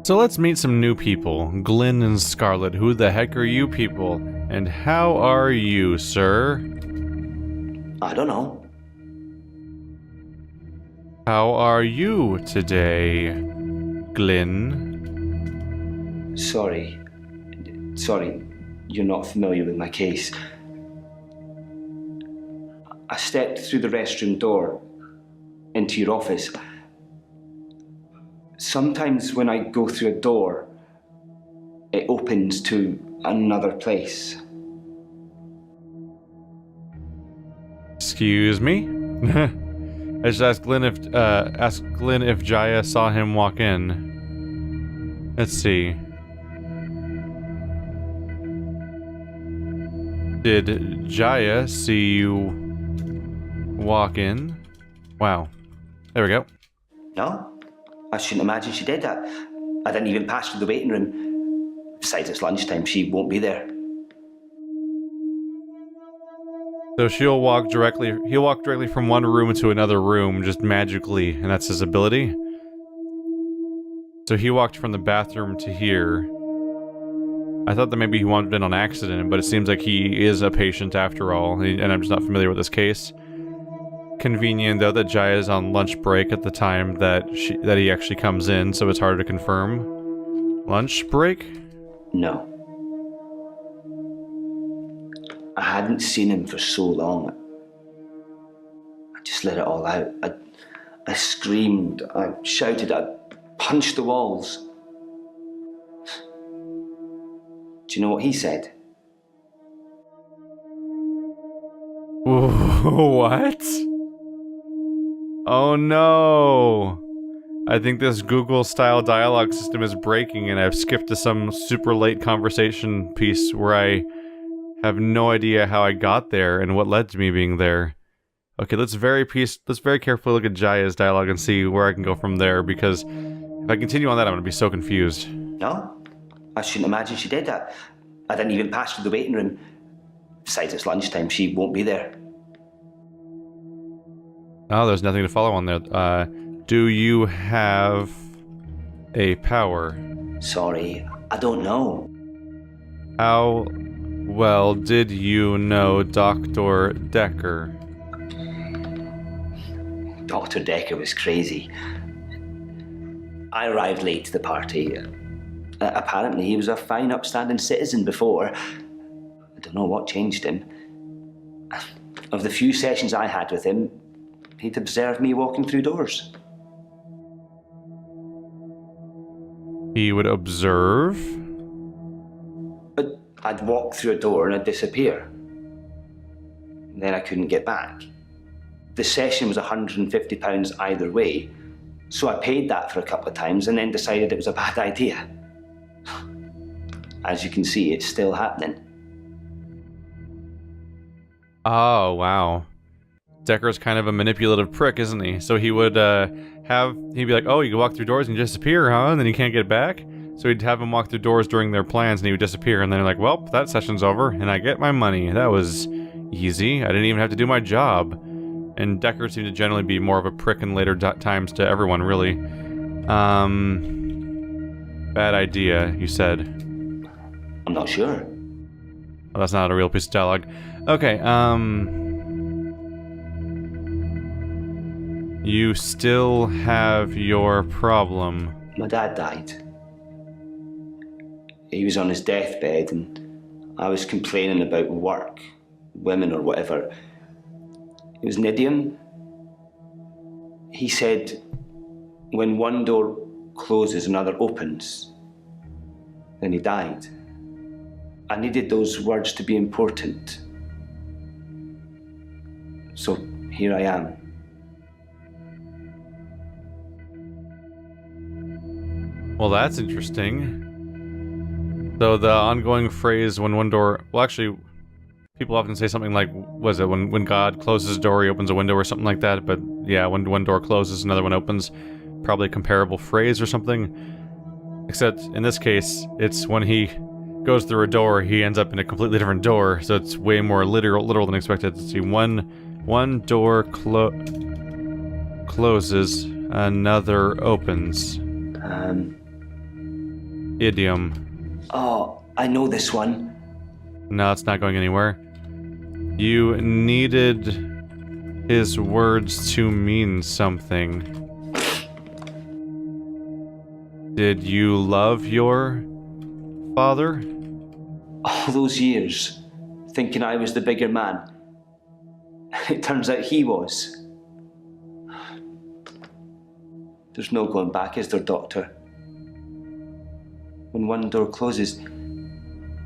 So let's meet some new people. Glyn and Scarlett, who the heck are you people? And how are you, sir? I don't know. How are you today, Glyn? Sorry, you're not familiar with my case. I stepped through the restroom door into your office. Sometimes when I go through a door, it opens to another place. Excuse me? I just asked Glyn if Jaya saw him walk in. Let's see. Did Jaya see you walk in? Wow. There we go. No, I shouldn't imagine she did that. I didn't even pass through the waiting room. Besides, it's lunchtime, she won't be there. So he'll walk directly from one room to another room, just magically, and that's his ability. So he walked from the bathroom to here. I thought that maybe he wandered in on accident, but it seems like he is a patient after all, and I'm just not familiar with this case. Convenient, though, that Jaya is on lunch break at the time that he actually comes in, so it's harder to confirm. Lunch break? No. I hadn't seen him for so long. I just let it all out. I screamed, I shouted, I punched the walls. Do you know what he said? What? Oh no! I think this Google-style dialogue system is breaking, and I've skipped to some super late conversation piece where I have no idea how I got there and what led to me being there. Okay, let's very carefully look at Jaya's dialogue and see where I can go from there, because if I continue on that, I'm gonna be so confused. No, I shouldn't imagine she did that. I didn't even pass through the waiting room. Besides, it's lunchtime, she won't be there. Oh, there's nothing to follow on there. Do you have a power? Sorry, I don't know. How well did you know Doctor Dekker? Doctor Dekker was crazy. I arrived late to the party. Apparently he was a fine, upstanding citizen before. I don't know what changed him. Of the few sessions I had with him, he'd observed me walking through doors. He would observe? But I'd walk through a door and I'd disappear. Then I couldn't get back. The session was £150 either way, so I paid that for a couple of times and then decided it was a bad idea. As you can see, it's still happening. Oh, wow. Dekker's kind of a manipulative prick, isn't he? So he would, he'd be like, oh, you can walk through doors and you disappear, huh? And then you can't get back? So he'd have him walk through doors during their plans and he would disappear, and then they're like, well, that session's over, and I get my money. That was easy. I didn't even have to do my job. And Dekker seemed to generally be more of a prick in later times to everyone, really. Bad idea, you said. I'm not sure. Well, that's not a real piece of dialogue. Okay, you still have your problem. My dad died. He was on his deathbed and I was complaining about work, women or whatever. It was an idiom. He said, when one door closes, another opens. Then he died. I needed those words to be important. So here I am. Well, that's interesting. So the ongoing phrase, when one door... Well, actually, people often say something like, was it when God closes a door, he opens a window or something like that? But yeah, when one door closes, another one opens. Probably a comparable phrase or something. Except, in this case, it's when he goes through a door, he ends up in a completely different door, so it's way more literal than expected. Let's see, one door closes, another opens. Idiom. Oh, I know this one. No, it's not going anywhere. You needed his words to mean something. Did you love your father? All those years, thinking I was the bigger man. It turns out he was. There's no going back, is there, Doctor? When one door closes,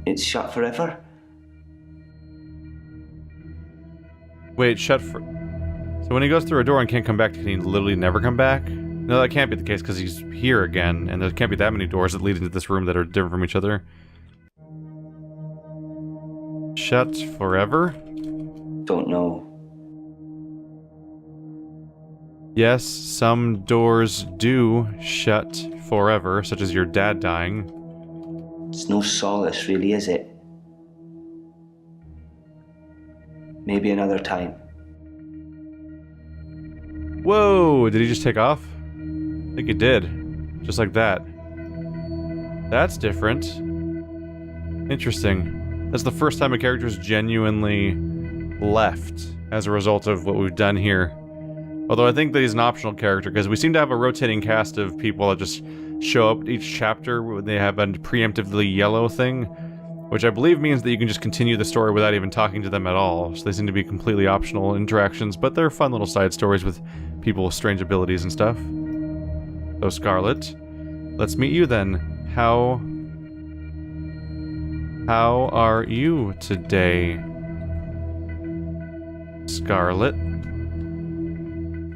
it's shut forever? Wait, shut for... So when he goes through a door and can't come back, can he literally never come back? No, that can't be the case because he's here again, and there can't be that many doors that lead into this room that are different from each other. Shut forever? Don't know. Yes, some doors do shut forever, such as your dad dying. It's no solace, really, is it? Maybe another time. Whoa, did he just take off? I think he did. Just like that. That's different. Interesting. That's the first time a character's genuinely left as a result of what we've done here. Although I think that he's an optional character, because we seem to have a rotating cast of people that just show up each chapter when they have a preemptively yellow thing, which I believe means that you can just continue the story without even talking to them at all. So they seem to be completely optional interactions, but they're fun little side stories with people with strange abilities and stuff. So Scarlett, let's meet you then. How are you today, Scarlett?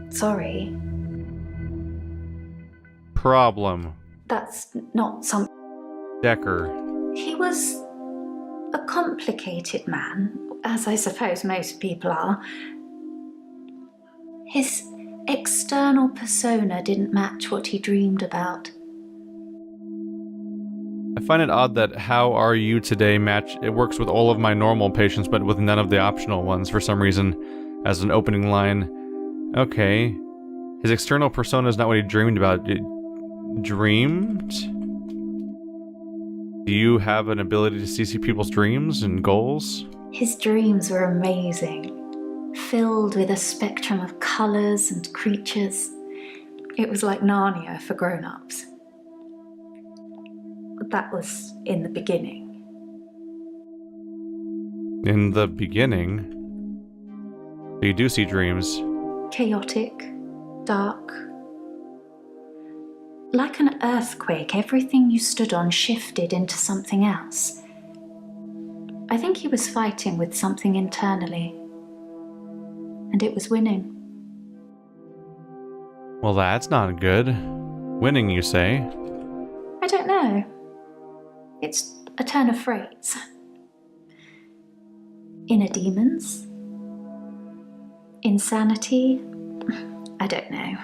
Sorry. Problem. That's not some... Dekker. He was a complicated man, as I suppose most people are. His external persona didn't match what he dreamed about. I find it odd that "how are you today" it works with all of my normal patients, but with none of the optional ones for some reason, as an opening line. Okay. His external persona is not what he dreamed about. Dreamed? Do you have an ability to see people's dreams and goals? His dreams were amazing, filled with a spectrum of colours and creatures. It was like Narnia for grown-ups. That was in the beginning. In the beginning? So you do see dreams. Chaotic, dark. Like an earthquake, everything you stood on shifted into something else. I think he was fighting with something internally, and it was winning. Well, that's not good. Winning, you say? I don't know. It's a turn of phrase. Inner demons? Insanity? I don't know.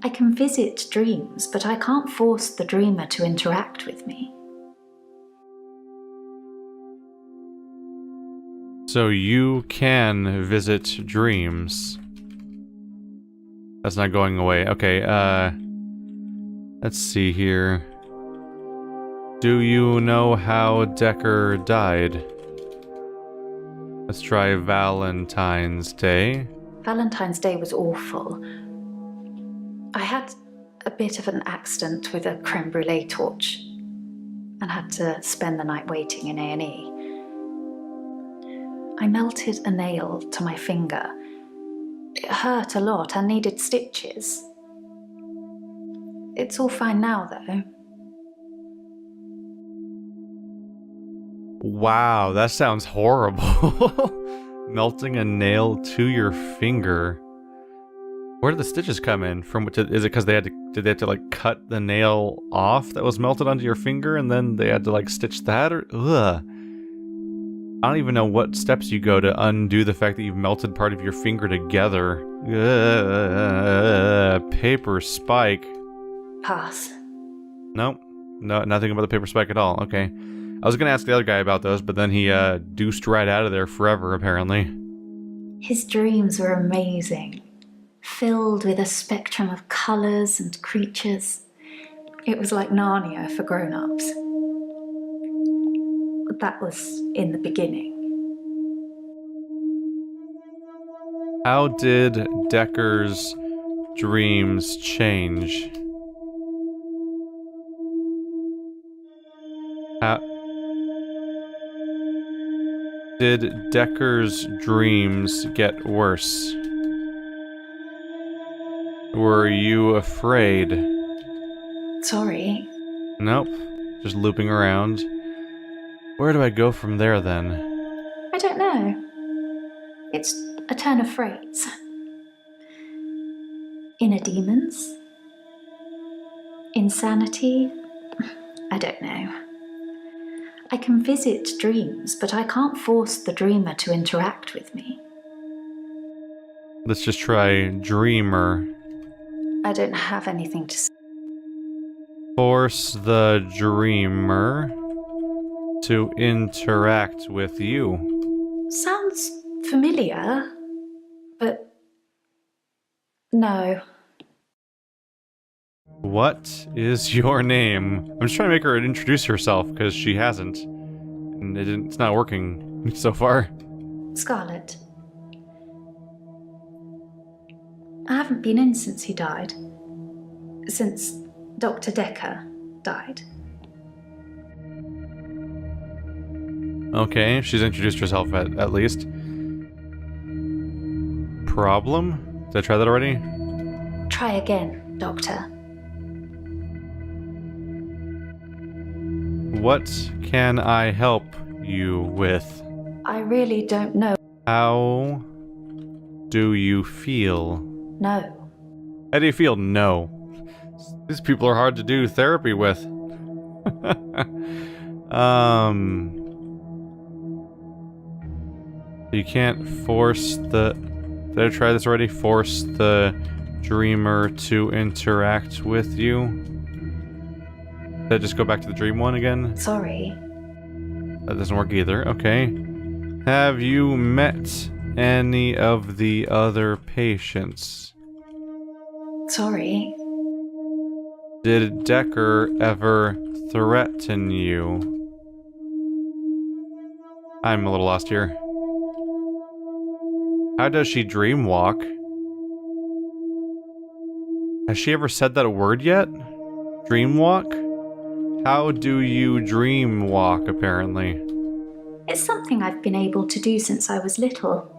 I can visit dreams, but I can't force the dreamer to interact with me. So you can visit dreams. That's not going away. Okay, let's see here. Do you know how Dekker died? Let's try Valentine's Day. Valentine's Day was awful. I had a bit of an accident with a creme brulee torch and had to spend the night waiting in A&E. I melted a nail to my finger. It hurt a lot and needed stitches. It's all fine now, though. Wow, that sounds horrible. Melting a nail to your finger. Where did the stitches come in? Is it because did they have to like cut the nail off that was melted onto your finger and then they had to like stitch that? Or ugh. I don't even know what steps you go to undo the fact that you've melted part of your finger together. Paper spike. Pass. Nope. No, nothing about the paper spike at all. Okay. I was gonna ask the other guy about those, but then he deuced right out of there forever, apparently. His dreams were amazing, filled with a spectrum of colours and creatures. It was like Narnia for grown-ups. That was in the beginning. How did Dekker's dreams change? How did Dekker's dreams get worse? Were you afraid? Sorry. Nope. Just looping around. Where do I go from there then? I don't know. It's a turn of phrase. Inner demons? Insanity? I don't know. I can visit dreams, but I can't force the dreamer to interact with me. Let's just try dreamer. I don't have anything to say. Force the dreamer to interact with you. Sounds familiar, but no. What is your name? I'm just trying to make her introduce herself because she hasn't. And it's not working so far. Scarlett. I haven't been in since he died. Since Doctor Dekker died. Okay, she's introduced herself at least. Problem? Did I try that already? Try again, Doctor. What can I help you with? I really don't know. How do you feel? No. How do you feel? No. These people are hard to do therapy with. You can't force the... Did I try this already? Force the dreamer to interact with you? Did I just go back to the dream one again? Sorry. That doesn't work either. Okay. Have you met any of the other patients? Sorry. Did Dekker ever threaten you? I'm a little lost here. How does she dream walk? Has she ever said that word yet? Dream walk? How do you dream walk, apparently? It's something I've been able to do since I was little.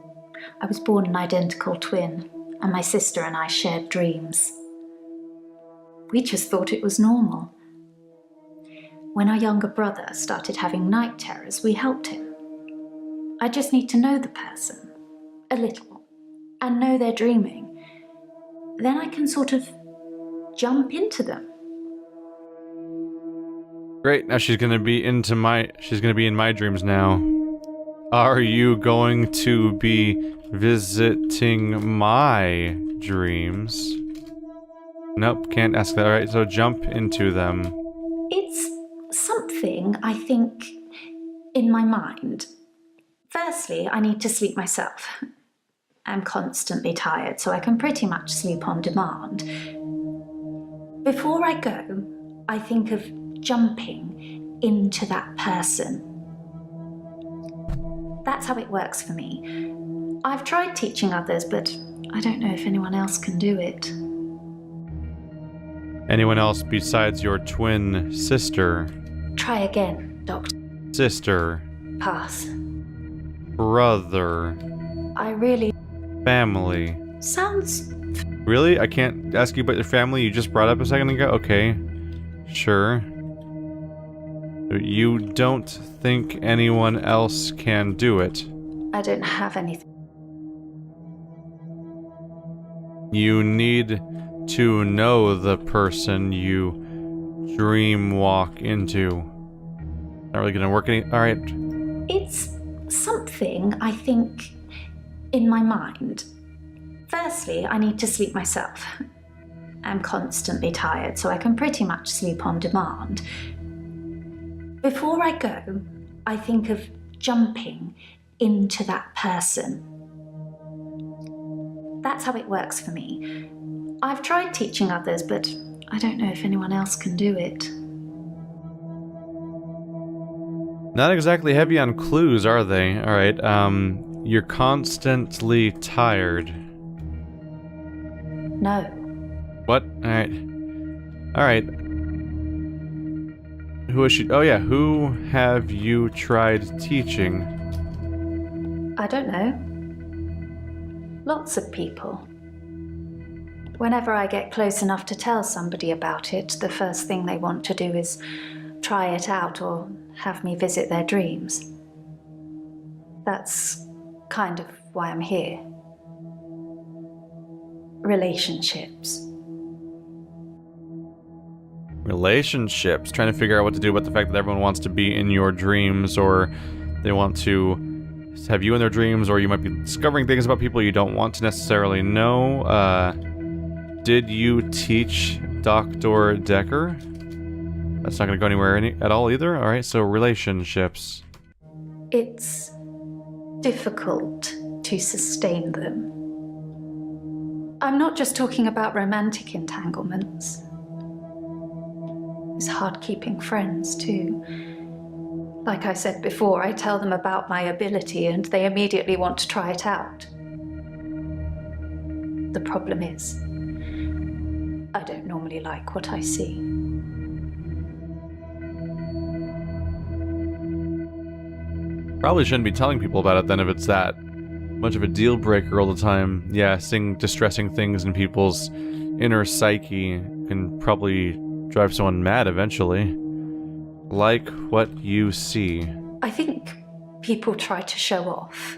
I was born an identical twin, and my sister and I shared dreams. We just thought it was normal. When our younger brother started having night terrors, we helped him. I just need to know the person, a little, and know they're dreaming. Then I can sort of jump into them. Great, now she's gonna be in my dreams now. Are you going to be visiting my dreams? Nope, can't ask that. Alright, so jump into them. It's something, I think, in my mind. Firstly, I need to sleep myself. I'm constantly tired, so I can pretty much sleep on demand. Before I go, I think of jumping into that person. That's how it works for me. I've tried teaching others, but I don't know if anyone else can do it. Anyone else besides your twin sister? Try again, Doctor. Sister. Pass. Brother. I really... Family. Sounds... Really? I can't ask you about your family you just brought up a second ago? Okay. Sure. You don't think anyone else can do it? I don't have anything. You need to know the person you dream walk into. Not really gonna work any... Alright. It's something, I think, in my mind. Firstly, I need to sleep myself. I'm constantly tired, so I can pretty much sleep on demand. Before I go, I think of jumping into that person. That's how it works for me. I've tried teaching others, but I don't know if anyone else can do it. Not exactly heavy on clues, are they? Alright, you're constantly tired. No. What? Alright. Alright. Who is she? Oh yeah, who have you tried teaching? I don't know. Lots of people. Whenever I get close enough to tell somebody about it, the first thing they want to do is try it out or have me visit their dreams. That's kind of why I'm here. Relationships. Relationships. Trying to figure out what to do about the fact that everyone wants to be in your dreams, or they want to have you in their dreams, or you might be discovering things about people you don't want to necessarily know. Did you teach Doctor Dekker? That's not going to go anywhere at all either. Alright, so relationships. It's difficult to sustain them. I'm not just talking about romantic entanglements. It's hard keeping friends, too. Like I said before, I tell them about my ability and they immediately want to try it out. The problem is, I don't normally like what I see. Probably shouldn't be telling people about it then if it's that much of a deal breaker all the time. Yeah, seeing distressing things in people's inner psyche can probably drive someone mad eventually. Like what you see. I think people try to show off.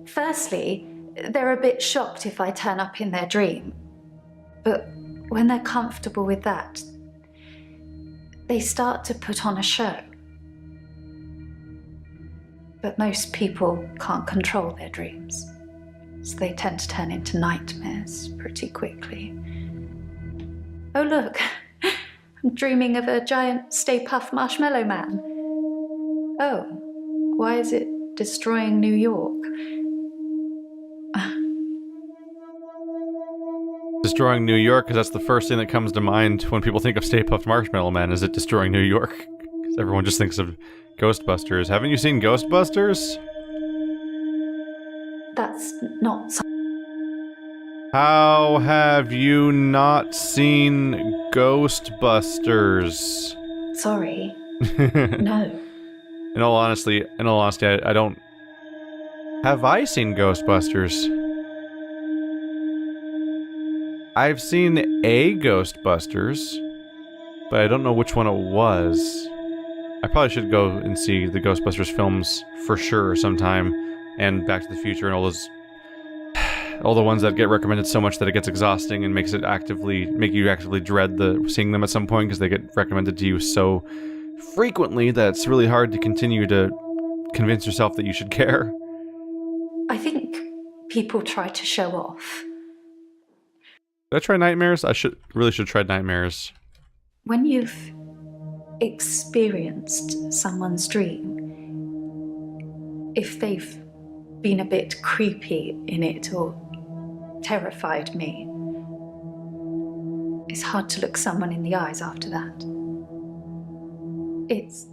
Firstly, they're a bit shocked if I turn up in their dream. But when they're comfortable with that, they start to put on a show. But most people can't control their dreams, so they tend to turn into nightmares pretty quickly. Oh look, I'm dreaming of a giant Stay Puft Marshmallow Man. Oh, why is it destroying New York? Destroying New York, because that's the first thing that comes to mind when people think of Stay Puft Marshmallow Man, is it destroying New York? Because everyone just thinks of Ghostbusters. Haven't you seen Ghostbusters? That's not How have you not seen Ghostbusters? sorry. No. In all honesty, I don't... Have I seen Ghostbusters? I've seen a Ghostbusters, but I don't know which one it was. I probably should go and see the Ghostbusters films for sure sometime, and Back to the Future and all those... all the ones that get recommended so much that it gets exhausting and makes it make you actively dread seeing them at some point because they get recommended to you so frequently that it's really hard to continue to convince yourself that you should care. I think people try to show off. Did I try Nightmares? I really should try Nightmares. When you've experienced someone's dream, if they've been a bit creepy in it or terrified me, it's hard to look someone in the eyes after that. It's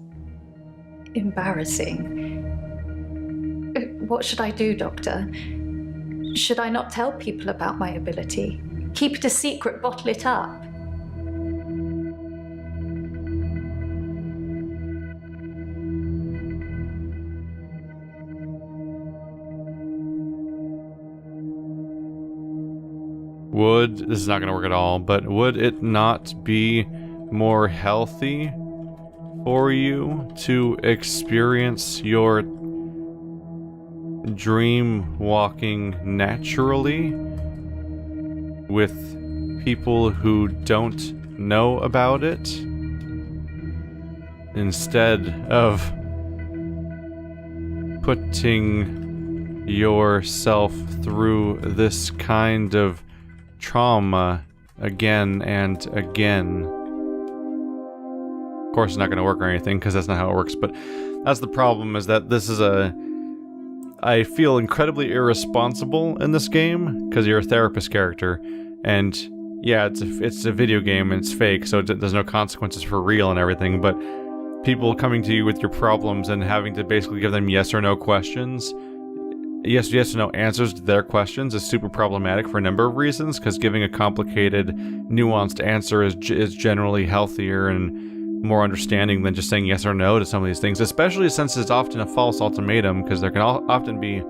embarrassing. What should I do, Doctor? Should I not tell people about my ability? Keep it a secret, bottle it up? This is not going to work at all, but would it not be more healthy for you to experience your dream walking naturally with people who don't know about it instead of putting yourself through this kind of trauma again and again? Of course it's not going to work or anything, because that's not how it works, but that's the problem, is that this is I feel incredibly irresponsible in this game, because you're a therapist character, and yeah, it's a video game and it's fake, so there's no consequences for real and everything, but people coming to you with your problems and having to basically give them yes or no questions, yes or no answers to their questions is super problematic for a number of reasons, because giving a complicated, nuanced answer is generally healthier and more understanding than just saying yes or no to some of these things, especially since it's often a false ultimatum, because there can often be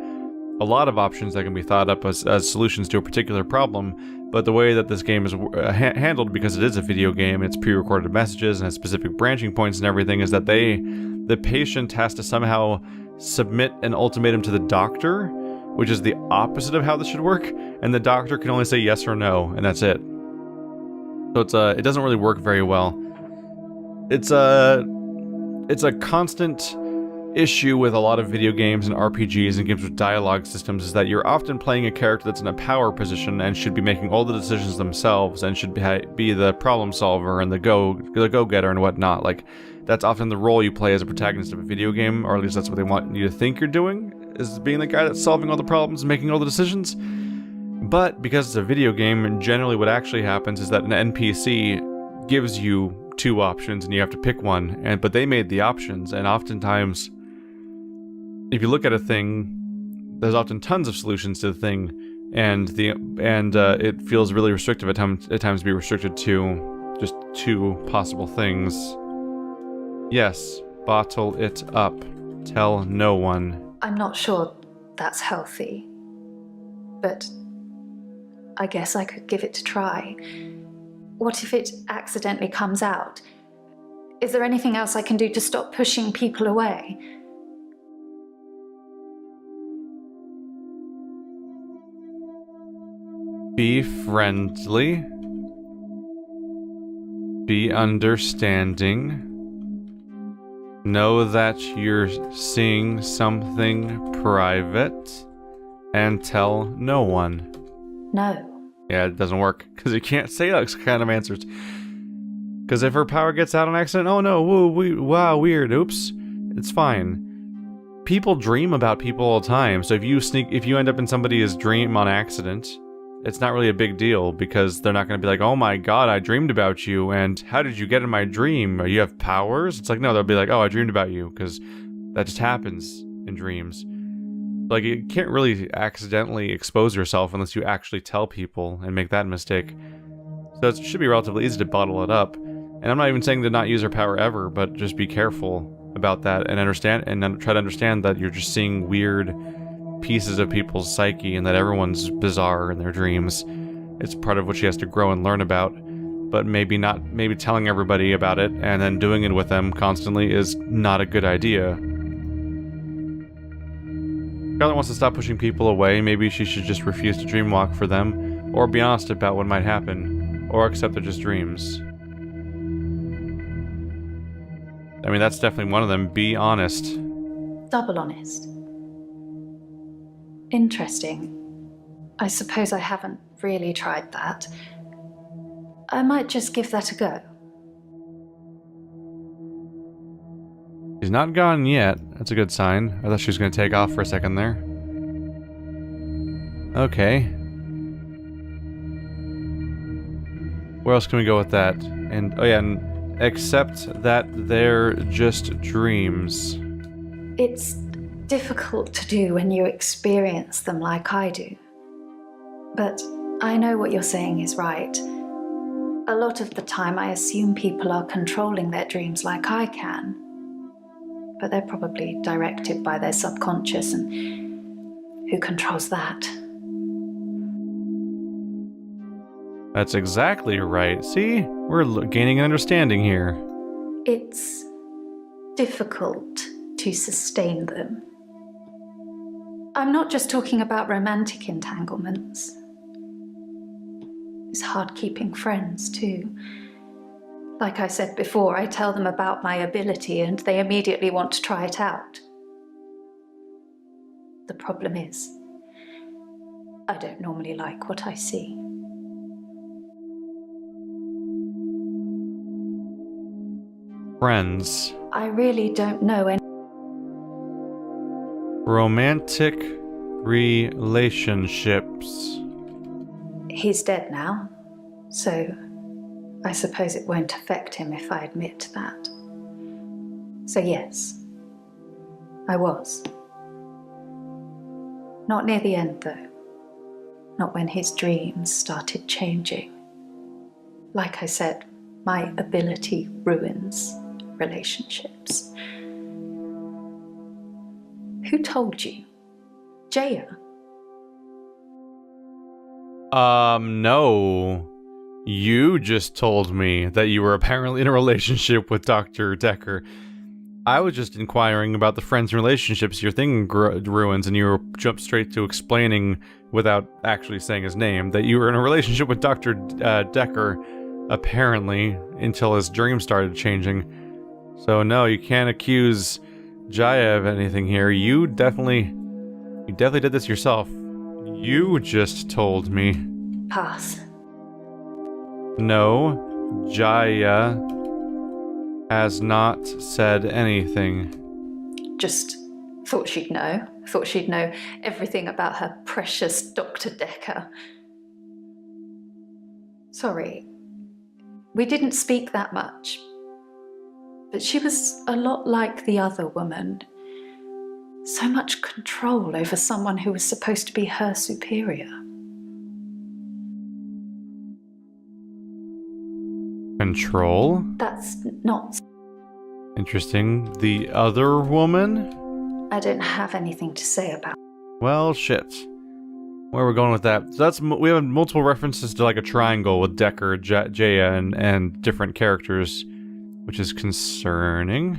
a lot of options that can be thought up as solutions to a particular problem, but the way that this game is handled, because it is a video game, it's pre-recorded messages and has specific branching points and everything, is that the patient has to somehow submit an ultimatum to the doctor, which is the opposite of how this should work, and the doctor can only say yes or no, and that's it. So it doesn't really work very well. It's a constant issue with a lot of video games and RPGs and games with dialogue systems, is that you're often playing a character that's in a power position and should be making all the decisions themselves and should be the problem solver and the go-getter and whatnot. Like, that's often the role you play as a protagonist of a video game, or at least that's what they want you to think you're doing, is being the guy that's solving all the problems and making all the decisions. But because it's a video game, generally what actually happens is that an NPC gives you two options and you have to pick one, but they made the options, and oftentimes if you look at a thing, there's often tons of solutions to the thing, and it feels really restrictive at times to be restricted to just two possible things. Yes, bottle it up. Tell no one. I'm not sure that's healthy, but I guess I could give it a try. What if it accidentally comes out? Is there anything else I can do to stop pushing people away? Be friendly. Be understanding. Know that you're seeing something private. And tell no one. No. Yeah, it doesn't work, because you can't say those kind of answers. Because if her power gets out on accident, oh no, wow, weird, oops, it's fine. People dream about people all the time, so if you end up in somebody's dream on accident, it's not really a big deal, because they're not going to be like, oh my god, I dreamed about you, and how did you get in my dream? You have powers? It's like, no, they'll be like, oh, I dreamed about you, because that just happens in dreams. Like, you can't really accidentally expose yourself unless you actually tell people and make that mistake. So it should be relatively easy to bottle it up. And I'm not even saying to not use her power ever, but just be careful about that and try to understand that you're just seeing weird pieces of people's psyche and that everyone's bizarre in their dreams. It's part of what she has to grow and learn about. But maybe telling everybody about it and then doing it with them constantly is not a good idea. Scarlett wants to stop pushing people away. Maybe she should just refuse to dreamwalk for them, or be honest about what might happen, or accept they're just dreams. I mean, that's definitely one of them. Be honest. Double honest. Interesting. I suppose I haven't really tried that. I might just give that a go. She's not gone yet. That's a good sign. I thought she was going to take off for a second there. Okay. Where else can we go with that? And, oh yeah, and accept that they're just dreams. It's difficult to do when you experience them like I do. But I know what you're saying is right. A lot of the time I assume people are controlling their dreams like I can. But they're probably directed by their subconscious, and who controls that? That's exactly right. See? We're gaining an understanding here. It's difficult to sustain them. I'm not just talking about romantic entanglements. It's hard keeping friends, too. Like I said before, I tell them about my ability and they immediately want to try it out. The problem is, I don't normally like what I see. Friends. I really don't know any... Romantic relationships. He's dead now, So I suppose it won't affect him if I admit that. So yes, I was. Not near the end though. Not when his dreams started changing. Like I said, my ability ruins relationships. Who told you? Jaya? No. You just told me that you were apparently in a relationship with Dr. Dekker. I was just inquiring about the friends and relationships your thing ruins, and you jumped straight to explaining, without actually saying his name, that you were in a relationship with Dr. Dekker, apparently, until his dream started changing. So no, you can't accuse Jaya of anything here. You definitely did this yourself. You just told me. Pass. No, Jaya has not said anything. Just thought she'd know. Thought she'd know everything about her precious Dr. Dekker. Sorry, we didn't speak that much. But she was a lot like the other woman. So much control over someone who was supposed to be her superior. Control? That's not... Interesting. The other woman? I don't have anything to say about. Well, shit. Where are we going with that? So we have multiple references to like a triangle with Dekker, Jaya, and different characters, which is concerning.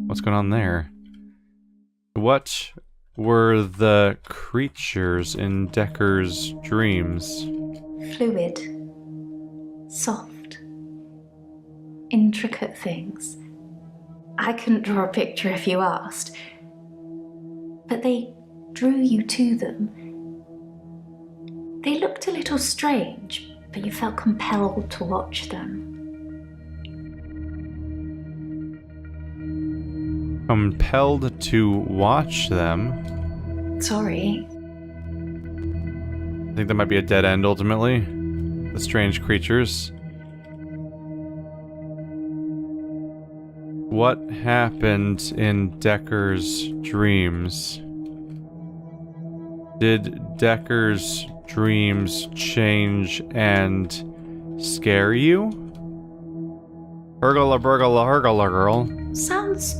What's going on there? What were the creatures in Dekker's dreams? Fluid. Soft. Intricate things. I couldn't draw a picture if you asked. But they drew you to them. They looked a little strange, but you felt compelled to watch them. Compelled to watch them? Sorry. I think that might be a dead end, ultimately. The strange creatures. What happened in Dekker's dreams? Did Dekker's dreams change and scare you? Hergala burgala hergala girl. Sounds...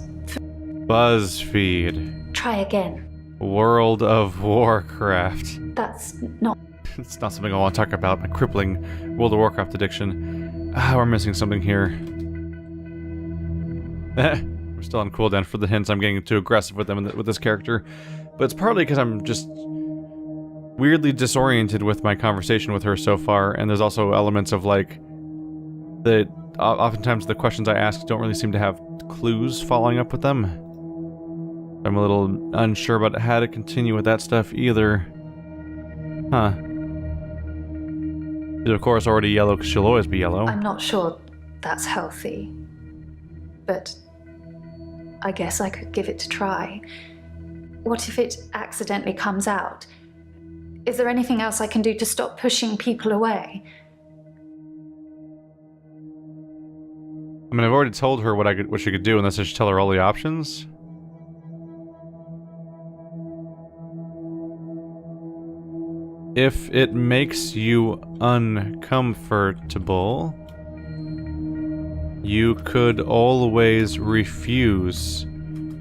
BuzzFeed. Try again. World of Warcraft. That's not... It's not something I want to talk about. My crippling World of Warcraft addiction. Ah, we're missing something here. We're still on cooldown for the hints. I'm getting too aggressive with them with this character. But it's partly because I'm just weirdly disoriented with my conversation with her so far, and there's also elements of like oftentimes the questions I ask don't really seem to have clues following up with them. I'm a little unsure about how to continue with that stuff either. Huh. She's of course already yellow because she'll always be yellow. I'm not sure that's healthy. But I guess I could give it a try. What if it accidentally comes out? Is there anything else I can do to stop pushing people away? I mean, I've already told her what she could do, unless I should tell her all the options. If it makes you uncomfortable, you could always refuse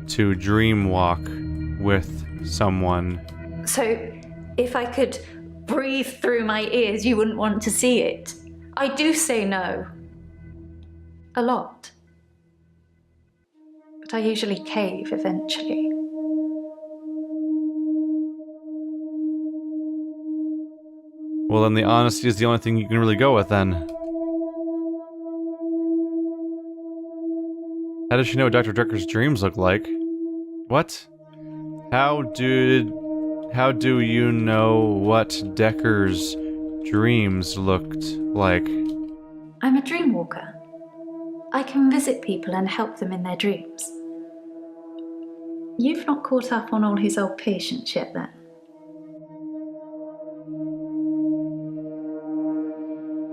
to dreamwalk with someone. So, if I could breathe through my ears, you wouldn't want to see it. I do say no. A lot. But I usually cave eventually. Well, then the honesty is the only thing you can really go with, then. How does she know what Dr. Dekker's dreams look like? What? How do you know what Dekker's dreams looked like? I'm a dream walker. I can visit people and help them in their dreams. You've not caught up on all his old patients yet, then?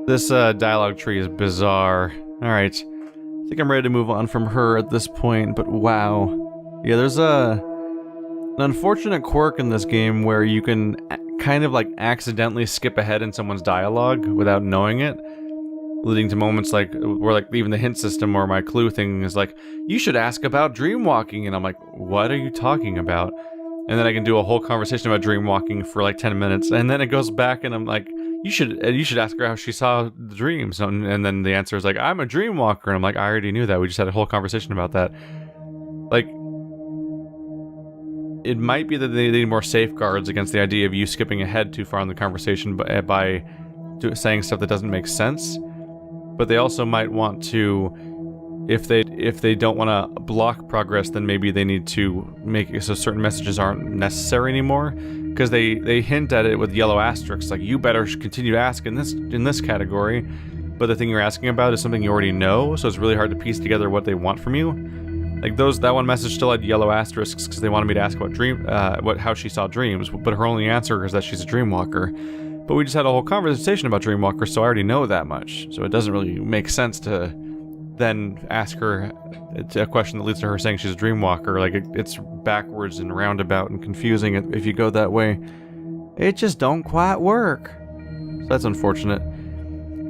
This dialogue tree is bizarre. Alright. I think I'm ready to move on from her at this point, but wow. Yeah, there's an unfortunate quirk in this game where you can kind of like accidentally skip ahead in someone's dialogue without knowing it, leading to moments like where like even the hint system or my clue thing is like, you should ask about dream walking, and I'm like, what are you talking about? And then I can do a whole conversation about dream walking for like 10 minutes, and then it goes back and I'm like, you should ask her how she saw the dreams, and then the answer is like, I'm a dream walker, and I'm like, I already knew that, we just had a whole conversation about that. Like, it might be that they need more safeguards against the idea of you skipping ahead too far in the conversation by saying stuff that doesn't make sense. But they also might want to, if they don't want to block progress, then maybe they need to make it so certain messages aren't necessary anymore. Because they hint at it with yellow asterisks, like, you better continue to ask in this category. But the thing you're asking about is something you already know, so it's really hard to piece together what they want from you. Like that one message still had yellow asterisks because they wanted me to ask about how she saw dreams, but her only answer is that she's a dreamwalker. But we just had a whole conversation about dreamwalkers, so I already know that much. So it doesn't really make sense to then ask her a question that leads to her saying she's a dreamwalker. Like it's backwards and roundabout and confusing if you go that way. It just don't quite work. So that's unfortunate.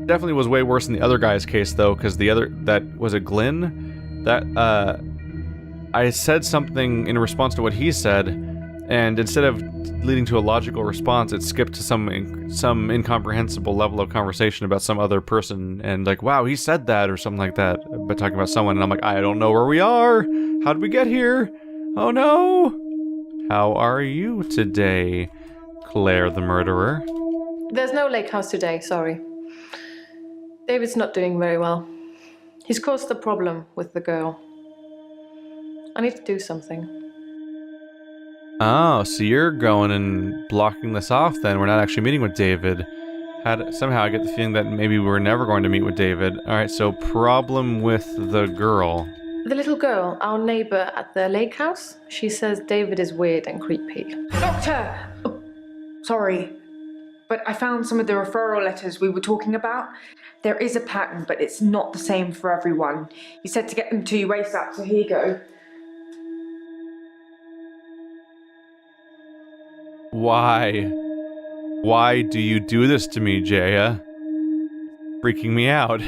Definitely was way worse in the other guy's case though, because that was a Glyn. That I said something in response to what he said, and instead of leading to a logical response, it skipped to some incomprehensible level of conversation about some other person, and like, wow, he said that, or something like that, but talking about someone, and I'm like, I don't know where we are. How did we get here? Oh no! How are you today, Claire the murderer? There's no lake house today, sorry. David's not doing very well. He's caused a problem with the girl. I need to do something. Oh, so you're going and blocking this off then. We're not actually meeting with David. Somehow I get the feeling that maybe we're never going to meet with David. Alright, so problem with the girl. The little girl, our neighbor at the lake house, she says David is weird and creepy. Doctor! Oh, sorry, but I found some of the referral letters we were talking about. There is a pattern, but it's not the same for everyone. You said to get them to you ASAP, so here you go. Why? Why do you do this to me, Jaya? Freaking me out.